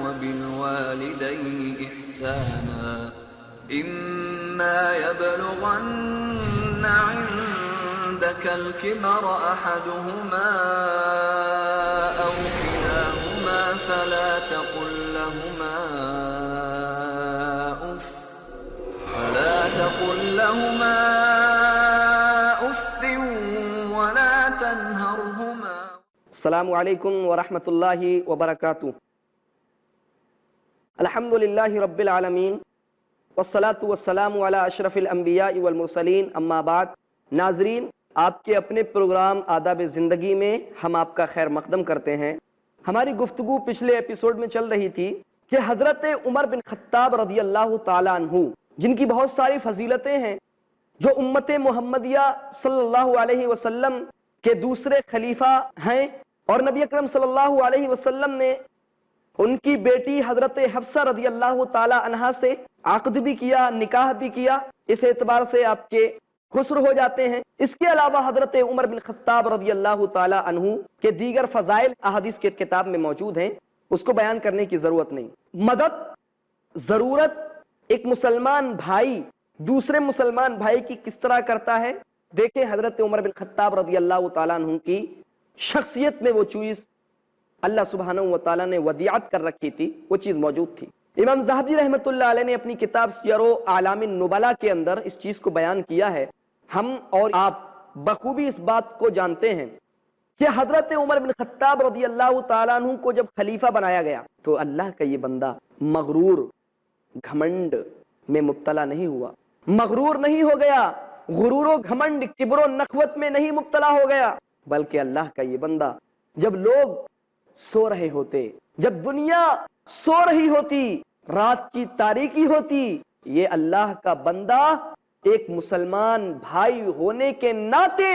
وبالوالدين إحسانا إما يبلغن عندك الكبر أحدهما أو كلاهما فلا تقل لهما أف ولا تنهرهما. السلام علیکم ورحمۃ اللہ وبرکاتہ. الحمدللہ رب العالمین والصلاة والسلام علی اشرف الانبیاء والمرسلین، اما بعد. ناظرین، آپ کے اپنے پروگرام آداب زندگی میں ہم آپ کا خیر مقدم کرتے ہیں. ہماری گفتگو پچھلے ایپیسوڈ میں چل رہی تھی کہ حضرت عمر بن خطاب رضی اللہ تعالیٰ عنہ، جن کی بہت ساری فضیلتیں ہیں، جو امت محمدیہ صلی اللہ علیہ وسلم کے دوسرے خلیفہ ہیں، اور نبی اکرم صلی اللہ علیہ وسلم نے ان کی بیٹی حضرت حفصہ رضی اللہ تعالی عنہا سے عقد بھی کیا، نکاح بھی کیا. اس اعتبار سے آپ کے خسر ہو جاتے ہیں. اس کے علاوہ حضرت عمر بن خطاب رضی اللہ تعالی عنہ کے دیگر فضائل احادیث کے کتاب میں موجود ہیں، اس کو بیان کرنے کی ضرورت نہیں. مدد، ضرورت ایک مسلمان بھائی دوسرے مسلمان بھائی کی کس طرح کرتا ہے، دیکھیں حضرت عمر بن خطاب رضی اللہ تعالیٰ عنہ کی شخصیت میں وہ چیز اللہ سبحانہ و تعالیٰ نے ودیعت کر رکھی تھی، وہ چیز موجود تھی. امام ذہبی رحمۃ اللہ علیہ نے اپنی کتاب سیر اعلام النبلاء کے اندر اس چیز کو بیان کیا ہے. ہم اور آپ بخوبی اس بات کو جانتے ہیں کہ حضرت عمر بن خطاب رضی اللہ تعالیٰ عنہ کو جب خلیفہ بنایا گیا تو اللہ کا یہ بندہ مغرور، گھمنڈ میں مبتلا نہیں ہوا، مغرور نہیں ہو گیا، غرور و گھمنڈ، کبر و نخوت میں نہیں مبتلا ہو گیا، بلکہ اللہ کا یہ بندہ جب لوگ سو رہے ہوتے، جب دنیا سو رہی ہوتی، رات کی تاریکی ہوتی، یہ اللہ کا بندہ ایک مسلمان بھائی ہونے کے ناطے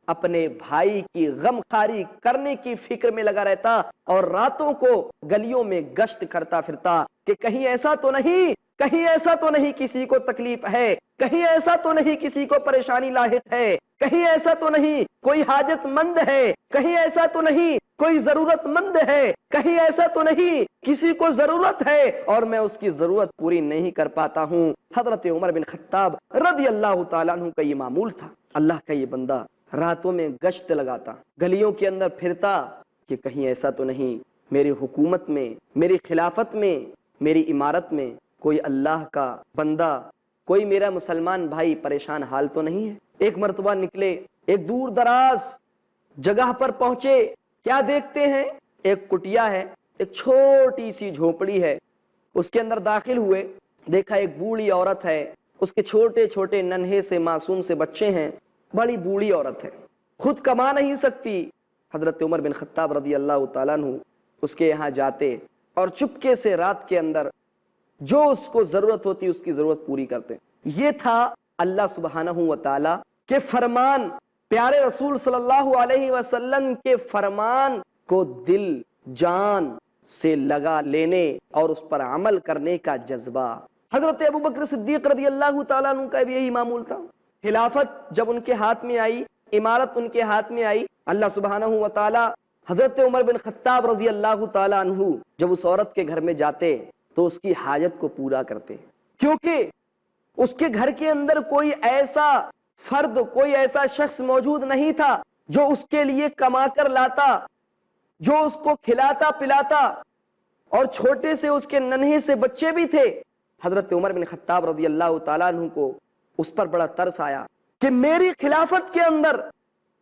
اپنے بھائی کی غمخواری کرنے کی فکر میں لگا رہتا اور راتوں کو گلیوں میں گشت کرتا پھرتا کہ کہیں ایسا تو نہیں، کہیں ایسا تو نہیں کسی کو تکلیف ہے، کہیں ایسا تو نہیں کسی کو پریشانی لاحق ہے، کہیں ایسا تو نہیں کوئی حاجت مند ہے، کہیں ایسا تو نہیں کوئی ضرورت مند ہے، کہیں ایسا تو نہیں کسی کو ضرورت ہے اور میں اس کی ضرورت پوری نہیں کر پاتا ہوں. حضرت عمر بن خطاب رضی اللہ تعالیٰ عنہ کا یہ معمول تھا. اللہ کا یہ بندہ راتوں میں گشت لگاتا، گلیوں کے اندر پھرتا کہ کہیں ایسا تو نہیں میری حکومت میں، میری خلافت میں، میری عمارت میں کوئی اللہ کا بندہ، کوئی میرا مسلمان بھائی پریشان حال تو نہیں ہے. ایک مرتبہ نکلے، ایک دور دراز جگہ پر پہنچے، کیا دیکھتے ہیں؟ ایک کٹیا ہے، ایک چھوٹی سی جھونپڑی ہے، اس کے اندر داخل ہوئے، دیکھا ایک بوڑھی عورت ہے، اس کے چھوٹے چھوٹے ننھے سے معصوم سے بچے ہیں، بڑی بوڑھی عورت ہے، خود کما نہیں سکتی. حضرت عمر بن خطاب رضی اللہ تعالیٰ عنہ اس کے یہاں جاتے اور چپکے سے رات کے اندر جو اس کو ضرورت ہوتی اس کی ضرورت پوری کرتے. یہ تھا اللہ سبحانہ و تعالی کے فرمان، پیارے رسول صلی اللہ علیہ وسلم کے فرمان کو دل جان سے لگا لینے اور اس پر عمل کرنے کا جذبہ. حضرت ابوبکر صدیق رضی اللہ تعالیٰ عنہ کا بھی یہی معمول تھا. خلافت جب ان کے ہاتھ میں آئی، عمارت ان کے ہاتھ میں آئی، اللہ سبحانہ و تعالی حضرت عمر بن خطاب رضی اللہ تعالیٰ عنہ جب اس عورت کے گھر میں جاتے تو اس کی حاجت کو پورا کرتے، کیونکہ اس کے گھر کے اندر کوئی ایسا فرد، کوئی ایسا شخص موجود نہیں تھا جو اس کے لیے کما کر لاتا، جو اس کو کھلاتا پلاتا، اور چھوٹے سے اس کے ننھے سے بچے بھی تھے. حضرت عمر بن خطاب رضی اللہ تعالیٰ عنہ کو اس پر بڑا ترس آیا کہ میری خلافت کے اندر،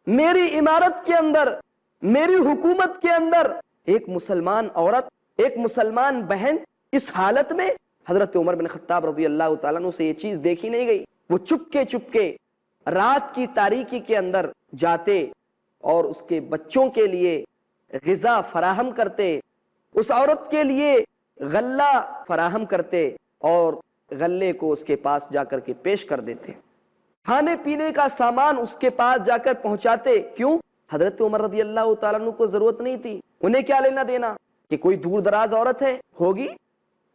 میری عمارت کے اندر، میری حکومت کے اندر ایک مسلمان عورت، ایک مسلمان بہن اس حالت میں. حضرت عمر بن خطاب رضی اللہ تعالیٰ عنہ سے یہ چیز دیکھی نہیں گئی. وہ چپکے چپکے رات کی تاریکی کے اندر جاتے اور اس کے بچوں کے لیے غذا فراہم کرتے، اس عورت کے لیے غلہ فراہم کرتے اور غلے کو اس کے پاس جا کر کے پیش کر دیتے، کھانے پینے کا سامان اس کے پاس جا کر پہنچاتے. کیوں؟ حضرت عمر رضی اللہ تعالیٰ عنہ کو ضرورت نہیں تھی، انہیں کیا لینا دینا کہ کوئی دور دراز عورت ہے ہوگی،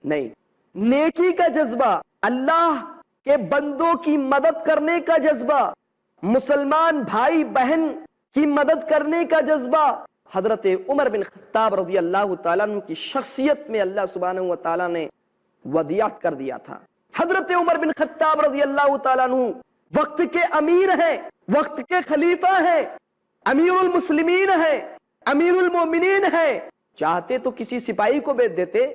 نہیں. نیکی کا جذبہ، اللہ کے بندوں کی مدد کرنے کا جذبہ، مسلمان بھائی بہن کی مدد کرنے کا جذبہ، حضرت عمر بن خطاب رضی اللہ تعالیٰ عنہ کی شخصیت میں اللہ سبحانہ و تعالیٰ نے ودیعت کر دیا تھا۔ حضرت عمر بن خطاب رضی اللہ تعالیٰ عنہ وقت کے امیر ہیں، وقت کے خلیفہ ہیں، امیر المسلمین ہیں، امیر المومنین ہیں۔ چاہتے تو کسی سپاہی کو بھیج دیتے،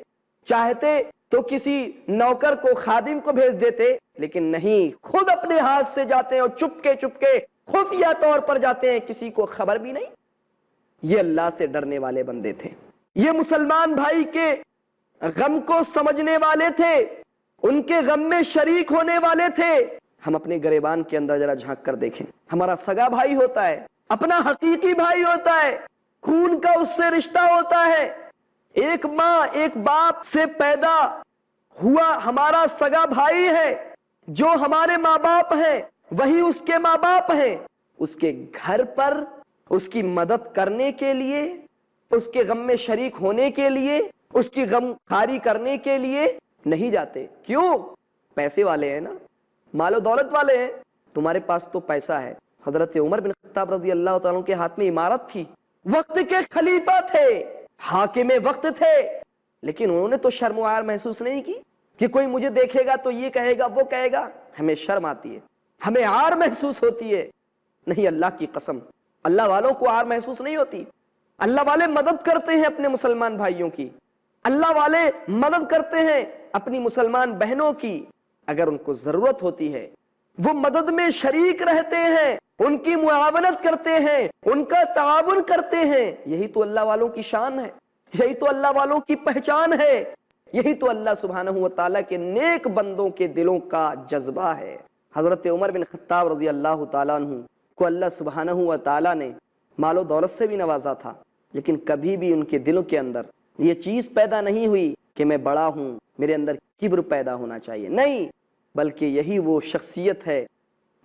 چاہتے تو کسی نوکر کو، خادم کو بھیج دیتے، لیکن نہیں، خود اپنے ہاتھ سے جاتے ہیں اور چپکے چپکے خفیہ طور پر جاتے ہیں، کسی کو خبر بھی نہیں۔ یہ اللہ سے ڈرنے والے بندے تھے، یہ مسلمان بھائی کے غم کو سمجھنے والے تھے، ان کے غم میں شریک ہونے والے تھے۔ ہم اپنے گریبان کے اندر ذرا جھانک کر دیکھیں، ہمارا سگا بھائی ہوتا ہے، اپنا حقیقی بھائی ہوتا ہے، خون کا اس سے رشتہ ہوتا ہے، ایک ماں ایک باپ سے پیدا ہوا ہمارا سگا بھائی ہے، جو ہمارے ماں باپ ہیں وہی اس کے ماں باپ ہیں۔ اس کے گھر پر اس کی مدد کرنے کے لیے، اس کے غم میں شریک ہونے کے لیے، اس کی غم خاری کرنے کے لیے نہیں جاتے۔ کیوں؟ پیسے والے ہیں نا، مال و دولت والے ہیں۔ تمہارے پاس تو پیسہ ہے۔ حضرت عمر بن خطاب رضی اللہ تعالیٰ عنہ کے ہاتھ میں عمارت تھی، وقت کے خلیفہ تھے، حاکم وقت تھے، لیکن انہوں نے تو شرم و عار محسوس نہیں کی کہ کوئی مجھے دیکھے گا تو یہ کہے گا، وہ کہے گا۔ ہمیں شرم آتی ہے، ہمیں عار محسوس ہوتی ہے۔ نہیں، اللہ کی قسم، اللہ والوں کو عار محسوس نہیں ہوتی۔ اللہ والے مدد کرتے ہیں اپنے مسلمان بھائیوں کی، اللہ والے مدد کرتے ہیں اپنی مسلمان بہنوں کی، اگر ان کو ضرورت ہوتی ہے وہ مدد میں شریک رہتے ہیں، ان کی معاونت کرتے ہیں، ان کا تعاون کرتے ہیں۔ یہی تو اللہ والوں کی شان ہے، یہی تو اللہ والوں کی پہچان ہے، یہی تو اللہ سبحانہ و تعالیٰ کے نیک بندوں کے دلوں کا جذبہ ہے۔ حضرت عمر بن خطاب رضی اللہ تعالیٰ عنہ کو اللہ سبحانہ و تعالیٰ نے مال و دولت سے بھی نوازا تھا، لیکن کبھی بھی ان کے دلوں کے اندر یہ چیز پیدا نہیں ہوئی کہ میں بڑا ہوں، میرے اندر کبر پیدا ہونا چاہیے، نہیں، بلکہ یہی وہ شخصیت ہے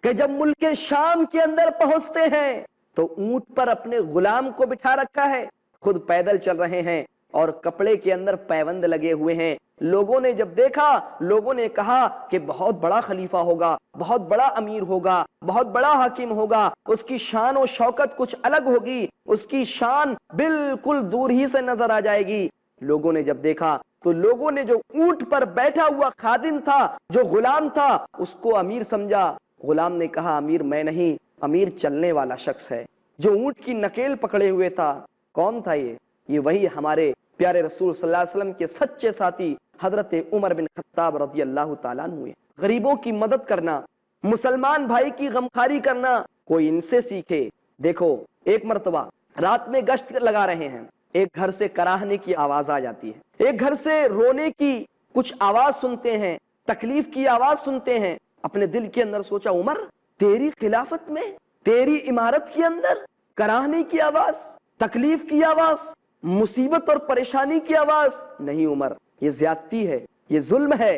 کہ جب ملک شام کے اندر پہنچتے ہیں تو اونٹ پر اپنے غلام کو بٹھا رکھا ہے، خود پیدل چل رہے ہیں اور کپڑے کے اندر پیوند لگے ہوئے ہیں۔ لوگوں نے جب دیکھا، لوگوں نے کہا کہ بہت بڑا خلیفہ ہوگا، بہت بڑا امیر ہوگا، بہت بڑا حاکم ہوگا، اس کی شان و شوکت کچھ الگ ہوگی، اس کی شان بالکل دور ہی سے نظر آ جائے گی۔ لوگوں نے جب دیکھا تو لوگوں نے جو اونٹ پر بیٹھا ہوا خادم تھا، جو غلام تھا، اس کو امیر سمجھا۔ غلام نے کہا امیر میں نہیں، امیر چلنے والا شخص ہے، جو اونٹ کی نکیل پکڑے ہوئے تھا۔ کون تھا یہ وہی ہمارے پیارے رسول صلی اللہ علیہ وسلم کے سچے ساتھی حضرت عمر بن خطاب رضی اللہ تعالیٰ عنہ ہوئے۔ غریبوں کی مدد کرنا، مسلمان بھائی کی غمخواری کرنا، کوئی ان سے سیکھے۔ دیکھو، ایک مرتبہ رات میں گشت لگا رہے ہیں، ایک گھر سے کراہنے کی آواز آ جاتی ہے، ایک گھر سے رونے کی کچھ آواز سنتے ہیں، تکلیف کی آواز سنتے ہیں۔ اپنے دل کے اندر سوچا، عمر تیری خلافت میں، تیری عمارت کے اندر کراہنے کی آواز، تکلیف کی آواز، مصیبت اور پریشانی کی آواز؟ نہیں عمر، یہ زیادتی ہے، یہ ظلم ہے۔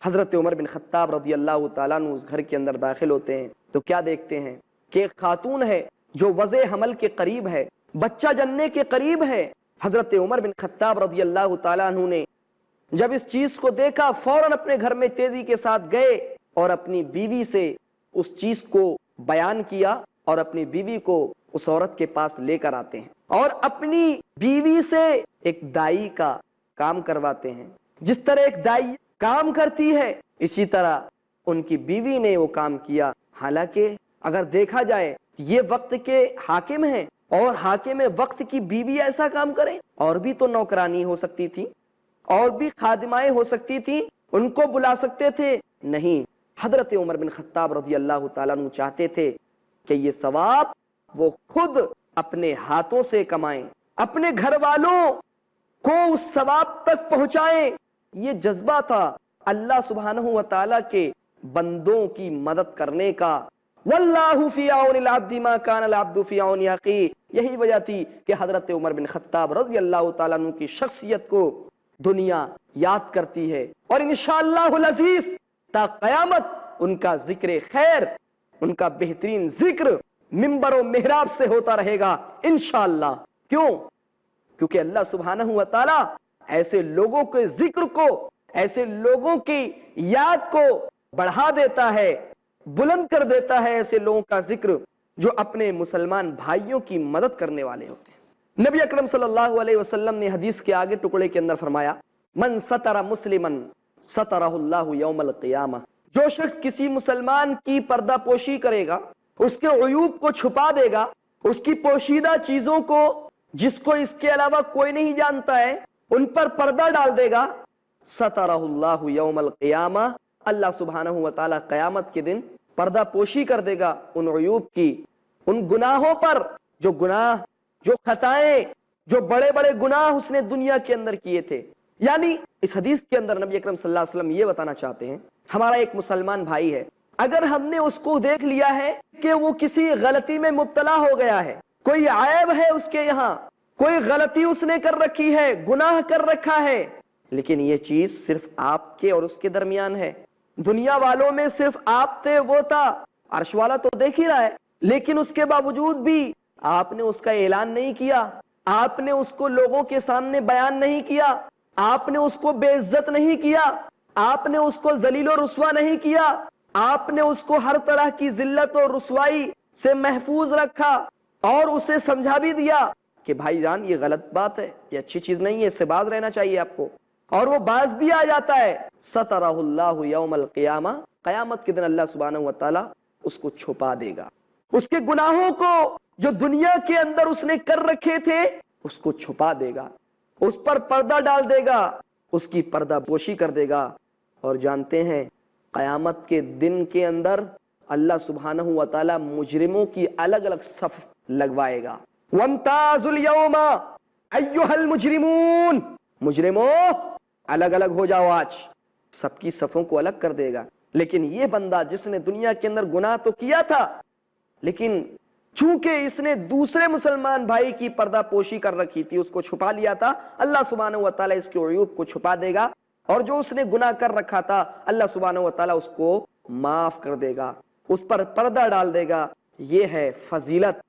حضرت عمر بن خطاب رضی اللہ تعالیٰ عنہ اس گھر کے اندر داخل ہوتے ہیں تو کیا دیکھتے ہیں کہ ایک خاتون ہے جو وضع حمل کے قریب ہے، بچہ جننے کے قریب ہے۔ حضرت عمر بن خطاب رضی اللہ تعالیٰ عنہ نے جب اس چیز کو دیکھا، فوراً اپنے گھر میں تیزی کے ساتھ گئے اور اپنی بیوی سے اس چیز کو بیان کیا اور اپنی بیوی کو اس عورت کے پاس لے کر آتے ہیں اور اپنی بیوی سے ایک دائی کا کام کرواتے ہیں۔ جس طرح ایک دائی کام کرتی ہے، اسی طرح ان کی بیوی نے وہ کام کیا۔ حالانکہ اگر دیکھا جائے یہ وقت کے حاکم ہیں اور حاکم وقت کی بیوی ایسا کام کرے، اور بھی تو نوکرانی ہو سکتی تھی، اور بھی خادمائیں ہو سکتی تھی، ان کو بلا سکتے تھے۔ نہیں، حضرت عمر بن خطاب رضی اللہ تعالیٰ عنہ چاہتے تھے کہ یہ ثواب وہ خود اپنے ہاتھوں سے کمائیں، اپنے گھر والوں کو اس ثواب تک پہنچائیں۔ یہ جذبہ تھا اللہ سبحانہ و تعالیٰ کے بندوں کی مدد کرنے کا۔ واللہ فی عون العبد ما کان العبد فی عون اخیہ۔ یہی وجہ تھی کہ حضرت عمر بن خطاب رضی اللہ تعالیٰ عنہ کی شخصیت کو دنیا یاد کرتی ہے، اور انشاءاللہ العزیز تا قیامت ان کا ذکر خیر، ان کا بہترین ذکر منبر و محراب سے ہوتا رہے گا انشاءاللہ۔ کیوں؟ کیونکہ اللہ سبحانہ و تعالیٰ ایسے لوگوں کے ذکر کو، ایسے لوگوں کی یاد کو بڑھا دیتا ہے، بلند کر دیتا ہے ایسے لوگوں کا ذکر جو اپنے مسلمان بھائیوں کی مدد کرنے والے ہوتے ہیں۔ نبی اکرم صلی اللہ علیہ وسلم نے حدیث کے آگے ٹکڑے کے اندر فرمایا، من ستر مسلمن سترہ اللہ یوم القیامہ، جو شخص کسی مسلمان کی پردہ پوشی کرے گا، اس کے عیوب کو چھپا دے گا، اس کی پوشیدہ چیزوں کو جس کو اس کے علاوہ کوئی نہیں جانتا ہے ان پر پردہ ڈال دے گا، سترہ اللہ یوم القیامہ، اللہ سبحانہ و تعالی قیامت کے دن پردہ پوشی کر دے گا ان عیوب کی، ان گناہوں پر، جو گناہ، جو خطائیں، جو بڑے بڑے گناہ اس نے دنیا کے اندر کیے تھے۔ یعنی اس حدیث کے اندر نبی اکرم صلی اللہ علیہ وسلم یہ بتانا چاہتے ہیں، ہمارا ایک مسلمان بھائی ہے، اگر ہم نے اس کو دیکھ لیا ہے کہ وہ کسی غلطی میں مبتلا ہو گیا ہے، کوئی عیب ہے اس کے یہاں، کوئی غلطی اس نے کر رکھی ہے، گناہ کر رکھا ہے، لیکن یہ چیز صرف آپ کے اور اس کے درمیان ہے، دنیا والوں میں صرف آپ تھے، وہ تھا، عرش والا تو دیکھ ہی رہا ہے، لیکن اس کے باوجود بھی آپ نے اس کا اعلان نہیں کیا، آپ نے اس کو لوگوں کے سامنے بیان نہیں کیا، آپ نے اس کو بے عزت نہیں کیا، آپ نے اس کو ذلیل و رسوا نہیں کیا، آپ نے اس کو ہر طرح کی ذلت و رسوائی سے محفوظ رکھا اور اسے سمجھا بھی دیا کہ بھائی جان یہ غلط بات ہے، یہ اچھی چیز نہیں ہے، اس سے باز رہنا چاہیے آپ کو، اور وہ باز بھی آ جاتا ہے، سترہ اللہ یوم القیامہ، قیامت کے دن اللہ سبحانہ و تعالی اس کو چھپا دے گا، اس کے گناہوں کو جو دنیا کے اندر اس نے کر رکھے تھے اس کو چھپا دے گا، اس پر پردہ ڈال دے گا، اس کی پردہ پوشی کر دے گا۔ اور جانتے ہیں قیامت کے دن کے اندر اللہ سبحانہ و تعالی مجرموں کی الگ الگ صف لگوائے گا، وَامْتَازُوا الْيَوْمَ أَيُّهَا الْمُجْرِمُونَ، مجرموں الگ الگ ہو جاؤ، آج سب کی صفوں کو الگ کر دے گا۔ لیکن یہ بندہ جس نے دنیا کے اندر گناہ تو کیا تھا، لیکن چونکہ اس نے دوسرے مسلمان بھائی کی پردہ پوشی کر رکھی تھی، اس کو چھپا لیا تھا، اللہ سبحانہ و تعالیٰ اس کے عیوب کو چھپا دے گا، اور جو اس نے گناہ کر رکھا تھا اللہ سبحانہ و تعالیٰ اس کو معاف کر دے گا، اس پر پردہ ڈال دے گا۔ یہ ہے فضیلت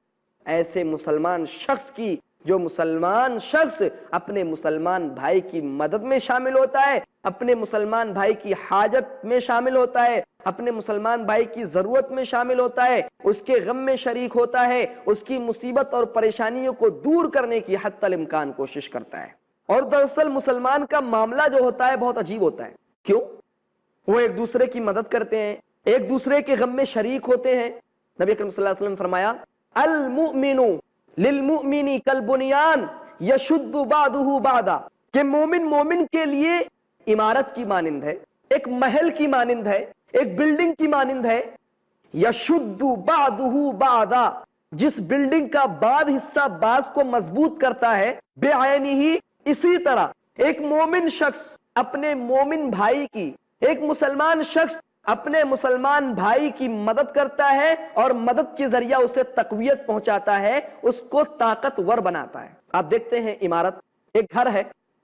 ایسے مسلمان شخص کی، جو مسلمان شخص اپنے مسلمان بھائی کی مدد میں شامل ہوتا ہے، اپنے مسلمان بھائی کی حاجت میں شامل ہوتا ہے، اپنے مسلمان بھائی کی ضرورت میں شامل ہوتا ہے، اس کے غم میں شریک ہوتا ہے، اس کی مصیبت اور پریشانیوں کو دور کرنے کی حتی الامکان کوشش کرتا ہے۔ اور دراصل مسلمان کا معاملہ جو ہوتا ہے بہت عجیب ہوتا ہے۔ کیوں؟ وہ ایک دوسرے کی مدد کرتے ہیں، ایک دوسرے کے غم میں شریک ہوتے ہیں۔ نبی اکرم صلی اللہ علیہ وسلم فرمایا، المؤمن للمؤمن کالبنیان یشد بعضہ بعضا، کہ مومن مومن کے لیے عمارت کی مانند ہے، ایک محل کی مانند ہے، ایک بلڈنگ کی مانند ہے، یشد بعضہ بعضا، جس بلڈنگ کا بعض حصہ بعض کو مضبوط کرتا ہے، بعینہ، اسی طرح ایک مومن شخص اپنے مومن بھائی کی، ایک مسلمان شخص اپنے مسلمان بھائی کی مدد کرتا ہے اور مدد کے ذریعہ اسے تقویت پہنچاتا ہے، اس کو طاقتور بناتا ہے۔ آپ دیکھتے ہیں عمارت، ایک گھر ہے،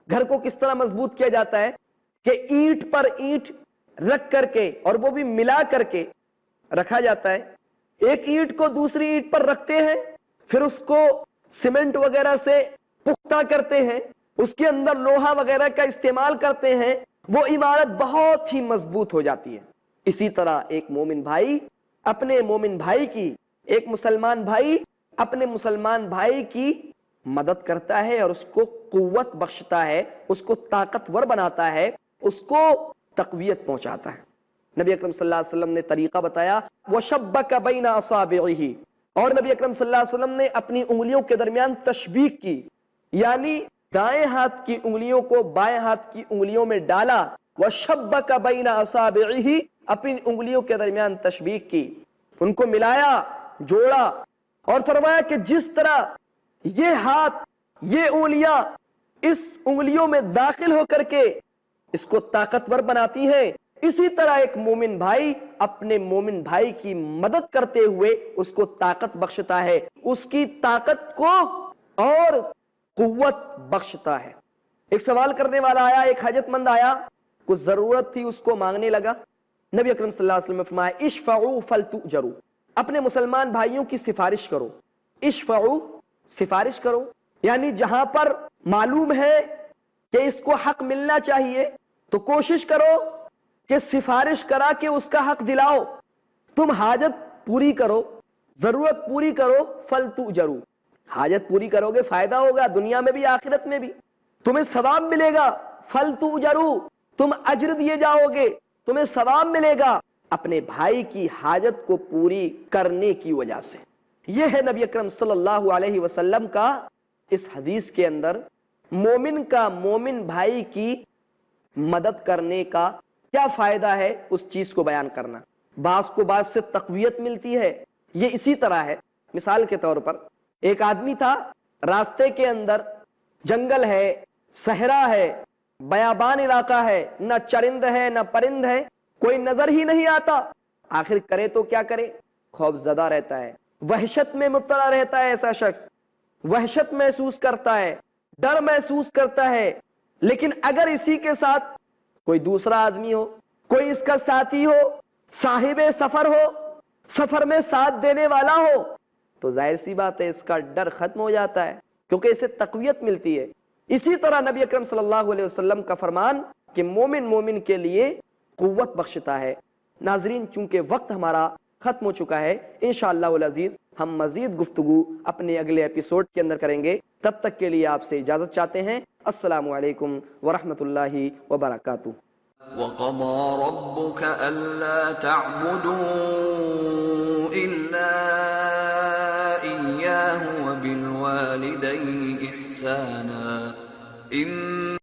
گھر کو کس طرح مضبوط کیا جاتا ہے کہ اینٹ پر اینٹ رکھ کر کے، اور وہ بھی ملا کر کے رکھا جاتا ہے، ایک اینٹ کو دوسری اینٹ پر رکھتے ہیں، پھر اس کو سیمنٹ وغیرہ سے پختہ کرتے ہیں، اس کے اندر لوہا وغیرہ کا استعمال کرتے ہیں، وہ عمارت بہت ہی مضبوط ہو جاتی ہے۔ اسی طرح ایک مومن بھائی اپنے مومن بھائی کی، ایک مسلمان بھائی اپنے مسلمان بھائی کی مدد کرتا ہے اور اس کو قوت بخشتا ہے، اس کو طاقتور بناتا ہے، اس کو تقویت پہنچاتا ہے۔ نبی اکرم صلی اللہ علیہ وسلم نے طریقہ بتایا، وَشَبَّكَ بَيْنَ أَصَابِعِهِ، اور نبی اکرم صلی اللہ علیہ وسلم نے اپنی انگلیوں کے درمیان تشبیک کی، یعنی دائیں ہاتھ کی انگلیوں کو بائیں ہاتھ کی انگلیوں میں ڈالا، وَشَبَّكَ بَيْنَ أَصَابِعِهِ، اپنی انگلیوں کے درمیان تشبیک کی، ان کو ملایا، جوڑا، اور فرمایا کہ جس طرح یہ ہاتھ، یہ انگلیاں اس انگلیوں میں داخل ہو کر کے اس کو طاقتور بناتی ہیں، اسی طرح ایک مومن بھائی اپنے مومن بھائی کی مدد کرتے ہوئے اس کو طاقت بخشتا ہے، اس کی طاقت کو اور قوت بخشتا ہے۔ ایک سوال کرنے والا آیا، ایک حاجت مند آیا، کچھ ضرورت تھی، اس کو مانگنے لگا، نبی اکرم صلی اللہ علیہ وسلم نے فرمایا، اشفعوا فلتؤجروا، اپنے مسلمان بھائیوں کی سفارش کرو، اشفعوا، سفارش کرو، یعنی جہاں پر معلوم ہے کہ اس کو حق ملنا چاہیے تو کوشش کرو کہ سفارش کرا کے اس کا حق دلاؤ، تم حاجت پوری کرو، ضرورت پوری کرو، فل تؤجروا، حاجت پوری کرو گے فائدہ ہوگا دنیا میں بھی آخرت میں بھی، تمہیں ثواب ملے گا، فل تؤجروا، تم اجر دیے جاؤ گے، تمہیں ثواب ملے گا اپنے بھائی کی حاجت کو پوری کرنے کی وجہ سے۔ یہ ہے نبی اکرم صلی اللہ علیہ وسلم کا اس حدیث کے اندر مومن کا مومن بھائی کی مدد کرنے کا کیا فائدہ ہے اس چیز کو بیان کرنا۔ بعض کو بعض سے تقویت ملتی ہے، یہ اسی طرح ہے۔ مثال کے طور پر ایک آدمی تھا، راستے کے اندر جنگل ہے، صحرا ہے، بیابان علاقہ ہے، نہ چرند ہے نہ پرند ہے، کوئی نظر ہی نہیں آتا، آخر کرے تو کیا کرے؟ خوف زدہ رہتا ہے، وحشت میں مبتلا رہتا ہے، ایسا شخص وحشت محسوس کرتا ہے، ڈر محسوس کرتا ہے۔ لیکن اگر اسی کے ساتھ کوئی دوسرا آدمی ہو، کوئی اس کا ساتھی ہو، صاحب سفر ہو، سفر میں ساتھ دینے والا ہو، تو ظاہر سی بات ہے اس کا ڈر ختم ہو جاتا ہے، کیونکہ اسے تقویت ملتی ہے۔ اسی طرح نبی اکرم صلی اللہ علیہ وسلم کا فرمان کہ مومن مومن کے لیے قوت بخشتا ہے۔ ناظرین، چونکہ وقت ہمارا ختم ہو چکا ہے، انشاءاللہ العزیز ہم مزید گفتگو اپنے اگلے ایپیسوڈ کے اندر کریں گے۔ تب تک کے لیے آپ سے اجازت چاہتے ہیں۔ السلام علیکم ورحمۃ اللہ وبرکاتہ۔ وَقَضَى رَبُّكَ أَلَّا تَعْبُدُوا إِلَّا إِيَّاهُ وَبِالْوَالِدَيْنِ إِحْسَانًا